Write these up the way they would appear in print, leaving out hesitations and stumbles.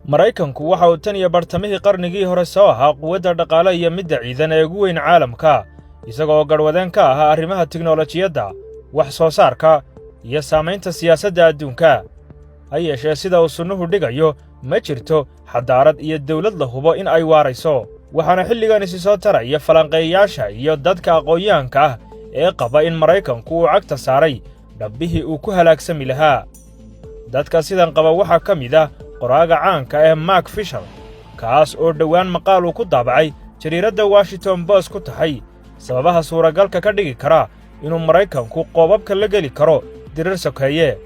Maraykanku waxa uu tan iyo bartamihii qarnigii hore soo ahaa quwadda dhaqaale iyo midda ciidan ee ugu weyn caalamka, isagoo garwadeen ka ahaa arrimaha tiknoolajiyadda, wax soo saarka, iyo saamaynta siyaasadda adduunka. Ha yeeshee sida uu sunnuhu dhigayo, ma jirto xadaarad iyo dawlad la hubo in ay waarayso, waxaana xilligan isi soo taraya falanqeeyayaasha iyo dadka aqoonyahanka ah ee qaba in Maraykanku uu cagta saaray dhabbihii uu ku halaagsami lahaa. dadka sidan qaba waxaa ka mid ah qoraaga caanka ee Mark Fisher, kaas oo dhowaan maqaal uu ku daabacay jariiradda Washington Post ku tahay sababaha suuragalka ka dhigi kara inuu Maraykanku qoobabka la geli karo dirir sokeeye.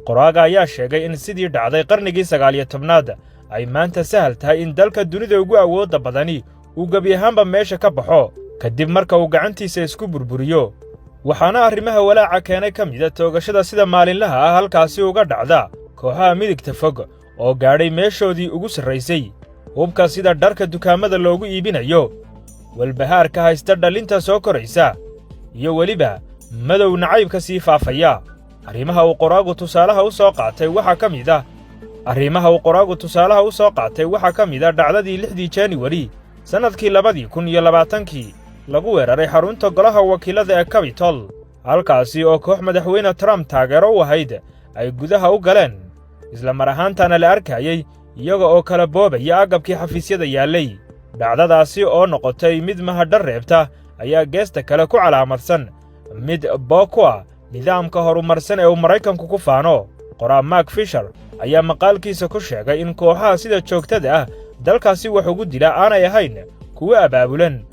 qoraaga ayaa sheegay in sidii dhacday qarnigii 19aad ay maanta sahal tahay in dalka dunida ugu awoodda badani uu gebi ahaanba meesha ka baxo kadib marka uu gacantiisa isku burburiyo. waxaana arrimaha walaaca keenay ka mida toogashada sida maalinlaha ah halkaasi uga dhacda kooxaha midigta fog oo gaadhay meeshoodii ugu sarraysay, hubka sida dharka dukaamada loogu iibinayo, walbahaarka haysta dhalinta soo koraysa, iyo weliba madow nacaybka sii faafaya. arrimaha uu qoraagu tusaalaha u soo qaatay waxaa ka mid ah dhacdadii 6 January sannadkii 2020 lagu weeraray xarunta golaha wakiilada ee Capitol, halkaasi oo koox madaxweyne Trump taageero u ahayd ay gudaha u galeen, isla mar ahaantaana la arkayay iyaga oo kala boobaya agabkii xafiisyada yaallay. dhacdadaasi oo noqotay mid mahadhar reebta ayaa geesta kale ku calaamadsan mid booko ah nidaamka horumarsan ee uu Maraykanku ku faano. qoraa Mark Fisher ayaa maqaalkiisa ku sheegay in kooxaha sida joogtada ah dalkaasi wax ugu dila aanay ahayn kuwa abaabulan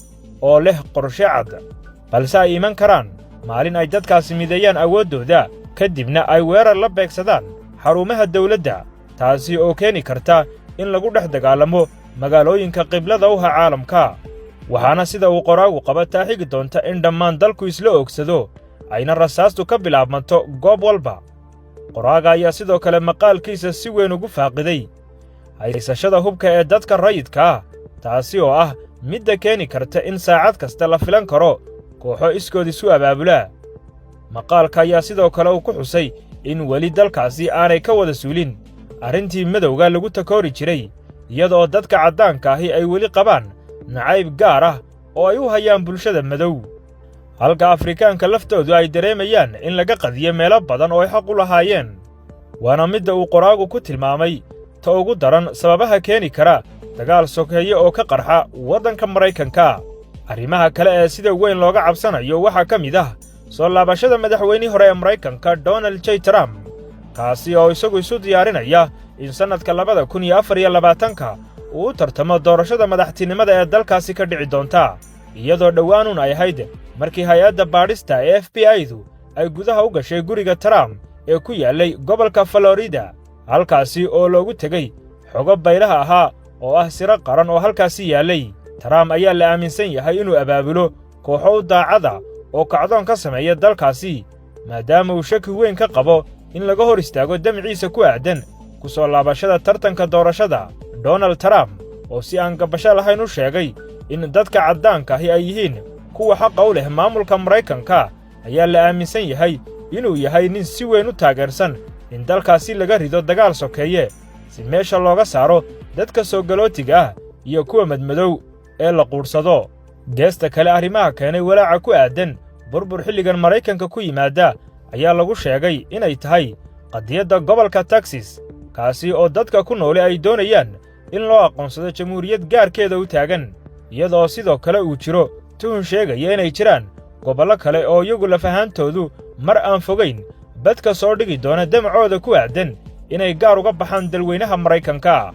oo leh qorshe cad, balse ay iman karaan maalin ay dadkaasi mideeyaan awooddooda kadibna ay weerar la beegsadaan xarumaha dawladda, taasi oo keeni karta in lagu dhex dagaalamo magaalooyinka qiblada u ah caalamka. waxaana sida uu qoraagu qaba taaxigi doonta in dhammaan dalku isla oogsado ayna rasaastu ka bilaabmanto goob walba. qoraaga ayaa sidoo kale maqaalkiisa si weyn ugu faaqiday haysashada hubka ee dadka rayidka ah, taasi oo ah midda keeni karta in saacad kasta la filan karo kooxo iskood isu abaabula. maqaalka ayaa sidoo kale uu ku xusay in weli dalkaasi aanay ka wada suulin arrintii madowga lagu takoori jiray, iyadoo dadka caddaanka ahi ay weli qabaan nacayb gaar ah oo ay u hayaan bulshada madow, halka Afrikaanka laftoodu ay dareemayaan in laga qadiyo meelo badan oo ay xaq u lahaayeen. waana midda uu qoraagu ku tilmaamay ta ugu daran sababaha keeni kara dagaal sokeeye oo ka qarxa waddanka Maraykanka. arrimaha kale ee sida weyn looga cabsanayo waxaa ka mid ah soo laabashada madaxweynihii hore ee Maraykanka Donald J. Trump, kaasi oo isagu isu diyaarinaya in sannadka 2024 uu u tartamo doorashada madaxtinimada ee dalkaasi ka dhici doonta, iyadoo dhowaanuun ay ahayd markii hay-adda baadhista ee FBI-du ay gudaha u gashay guriga Trump ee ku yaallay gobolka Florida, halkaasi oo loogu tegey xogo baylaha ahaa oo ah siro qaran oo halkaasi yaallay. Trump ayaa la aaminsan yahay inuu abaabulo kooxo u daacada oo kacdoon ka sameeya dalkaasi, maadaama uu shaki weyn ka qabo in laga hor istaago damciisa ku aadan ku soo laabashada tartanka doorashada. Donald Trump oo si aan gabasho lahayn u sheegay in dadka caddaanka ahi ay yihiin kuwa xaqa u leh maamulka Maraykanka, ayaa la aaminsan yahay inuu yahay nin si weyn u taageersan in dalkaasi laga rido dagaal sokeeye si meesha looga saaro dadka soo galootiga ah iyo kuwa madmadow ee la quursado. geesta kale arrimaha keenay walaaca ku aadan burbur xilligan Maraykanka ku yimaada ayaa lagu sheegay inay tahay qadiyadda gobolka Texas, kaasi oo dadka ku noole ay doonayaan in loo aqoonsado jamhuuriyad gaarkeeda u taagan, iyadoo sidoo kale uu jiro tuhun sheegaya inay jiraan gobollo kale oo iyagu lafahaantoodu mar aan fogayn badka soo dhigi doona damacooda ku aadan inay gaar uga baxaan dalweynaha Maraykanka.